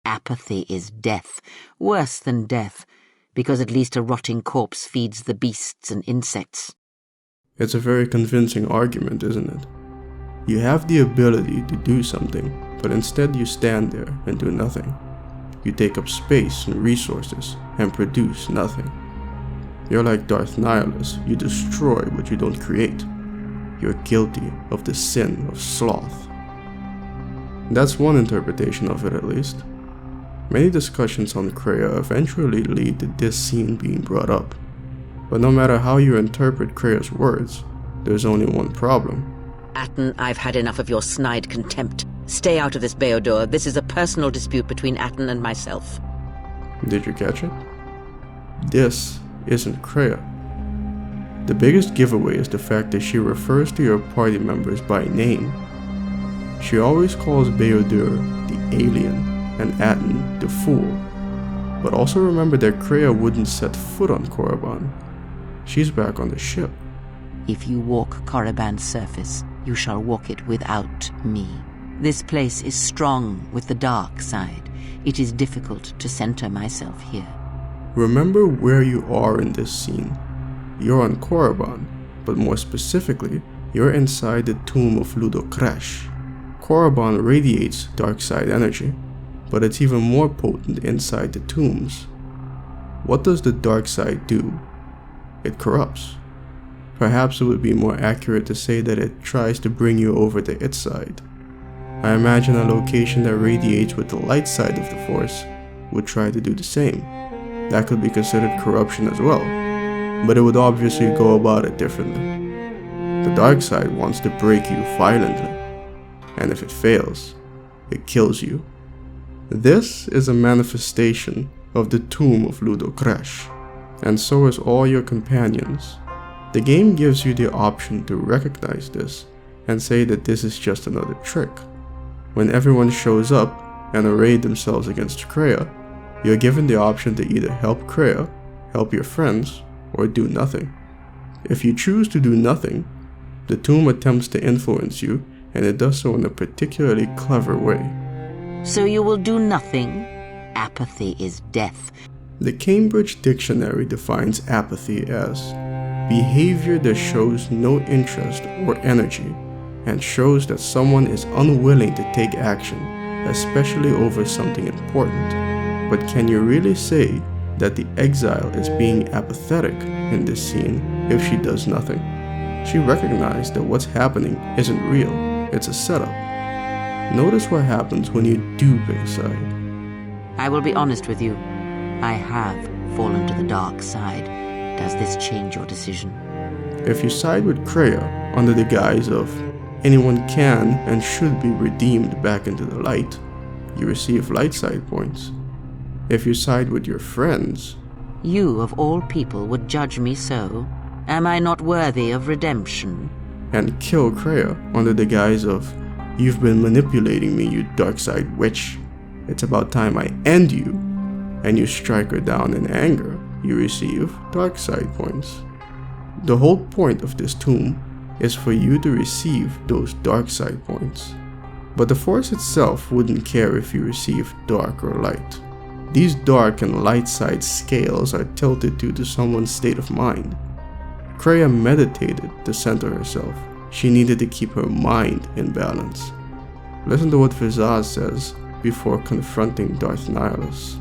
Apathy is death, worse than death, because at least a rotting corpse feeds the beasts and insects. It's a very convincing argument, isn't it? You have the ability to do something, but instead you stand there and do nothing. You take up space and resources and produce nothing. You're like Darth Nihilus, you destroy what you don't create. You're guilty of the sin of sloth. That's one interpretation of it, at least. Many discussions on Kreia eventually lead to this scene being brought up. But no matter how you interpret Kreia's words, there's only one problem. Atten, I've had enough of your snide contempt. Stay out of this, Beodur. This is a personal dispute between Atten and myself. Did you catch it? This isn't Kreia. The biggest giveaway is the fact that she refers to your party members by name. She always calls Beodur the alien and Atten the fool. But also remember that Kreia wouldn't set foot on Korriban. She's back on the ship. If you walk Korriban's surface, you shall walk it without me. This place is strong with the dark side. It is difficult to center myself here. Remember where you are in this scene. You're on Korriban, but more specifically, you're inside the tomb of Ludocrash. Korriban radiates dark side energy, but it's even more potent inside the tombs. What does the dark side do? It corrupts. Perhaps it would be more accurate to say that it tries to bring you over to its side. I imagine a location that radiates with the light side of the Force would try to do the same. That could be considered corruption as well, but it would obviously go about it differently. The dark side wants to break you violently, and if it fails, it kills you. This is a manifestation of the tomb of Ludocrash, and so is all your companions. The game gives you the option to recognize this and say that this is just another trick. When everyone shows up and array themselves against Kreia, you're given the option to either help Kreia, help your friends, or do nothing. If you choose to do nothing, the tomb attempts to influence you, and it does so in a particularly clever way. So you will do nothing? Apathy is death. The Cambridge Dictionary defines apathy as behavior that shows no interest or energy and shows that someone is unwilling to take action, especially over something important. But can you really say that the exile is being apathetic in this scene if she does nothing? She recognized that what's happening isn't real, it's a setup. Notice what happens when you do pick a side. I will be honest with you. I have fallen to the dark side. Does this change your decision? If you side with Kreia under the guise of anyone can and should be redeemed back into the light, you receive light side points. If you side with your friends, you of all people would judge me so. Am I not worthy of redemption? And kill Kreia under the guise of you've been manipulating me, you dark side witch. It's about time I end you. And you strike her down in anger, you receive dark side points. The whole point of this tomb is for you to receive those dark side points. But the Force itself wouldn't care if you receive dark or light. These dark and light side scales are tilted due to someone's state of mind. Kreia meditated to center herself. She needed to keep her mind in balance. Listen to what Vizaz says before confronting Darth Nihilus.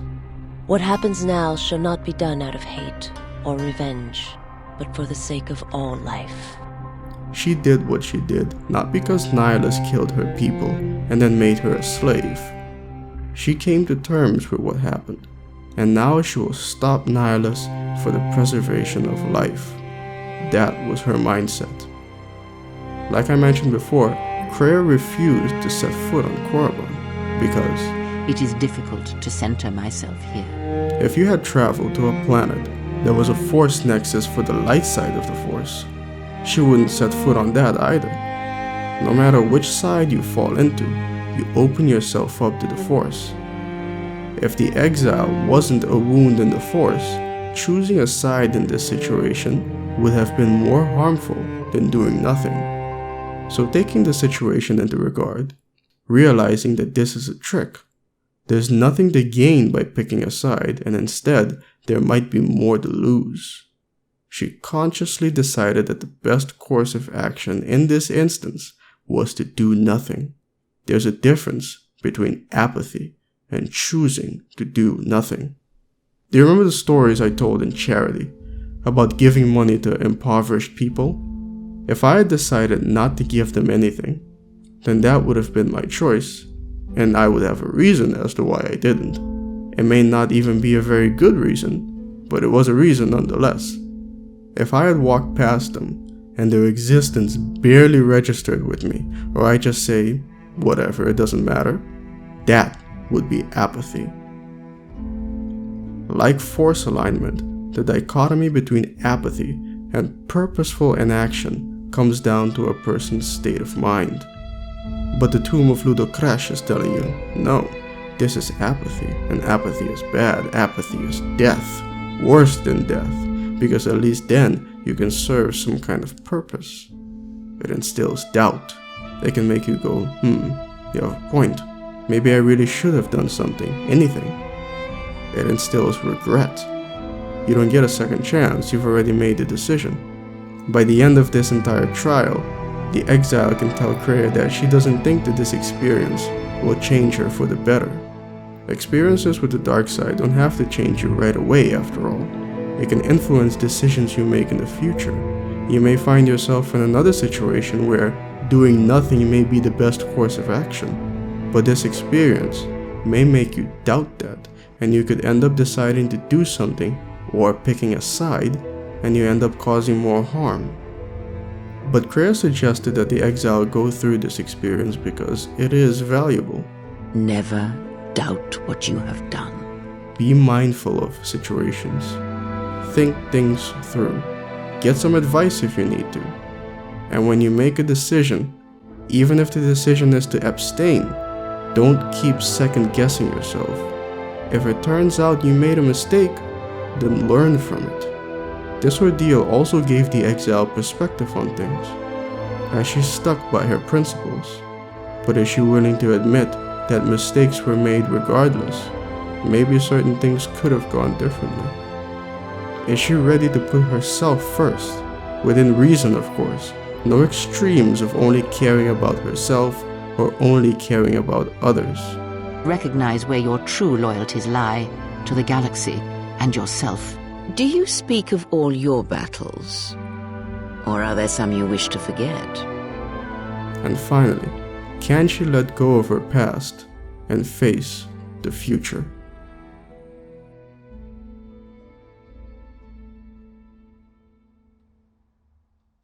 What happens now shall not be done out of hate or revenge, but for the sake of all life. She did what she did, not because Nihilus killed her people and then made her a slave. She came to terms with what happened, and now she will stop Nihilus for the preservation of life. That was her mindset. Like I mentioned before, Kreia refused to set foot on Korriban because it is difficult to center myself here. If you had traveled to a planet that was a Force nexus for the light side of the Force, she wouldn't set foot on that either. No matter which side you fall into, you open yourself up to the Force. If the exile wasn't a wound in the Force, choosing a side in this situation would have been more harmful than doing nothing. So taking the situation into regard, realizing that this is a trick, There's nothing to gain by picking a side, and instead, there might be more to lose. She consciously decided that the best course of action in this instance was to do nothing. There's a difference between apathy and choosing to do nothing. Do you remember the stories I told in Charity about giving money to impoverished people? If I had decided not to give them anything, then that would have been my choice, and I would have a reason as to why I didn't. It may not even be a very good reason, but it was a reason nonetheless. If I had walked past them and their existence barely registered with me, or I just say, whatever, it doesn't matter, that would be apathy. Like force alignment, the dichotomy between apathy and purposeful inaction comes down to a person's state of mind. But the Tomb of Ludocrash is telling you, no, this is apathy, and apathy is bad, apathy is death, worse than death, because at least then you can serve some kind of purpose. It instills doubt. It can make you go, you have a point. Maybe I really should have done something, anything. It instills regret. You don't get a second chance, you've already made the decision. By the end of this entire trial, the exile can tell Kreia that she doesn't think that this experience will change her for the better. Experiences with the dark side don't have to change you right away after all. It can influence decisions you make in the future. You may find yourself in another situation where doing nothing may be the best course of action, but this experience may make you doubt that, and you could end up deciding to do something or picking a side, and you end up causing more harm. But Kreia suggested that the exile go through this experience because it is valuable. Never doubt what you have done. Be mindful of situations. Think things through. Get some advice if you need to. And when you make a decision, even if the decision is to abstain, don't keep second guessing yourself. If it turns out you made a mistake, then learn from it. This ordeal also gave the exile perspective on things. As she stuck by her principles, but is she willing to admit that mistakes were made regardless? Maybe certain things could have gone differently. Is she ready to put herself first? Within reason, of course. No extremes of only caring about herself or only caring about others. Recognize where your true loyalties lie, to the galaxy and yourself. Do you speak of all your battles? Or are there some you wish to forget? And finally, can she let go of her past and face the future?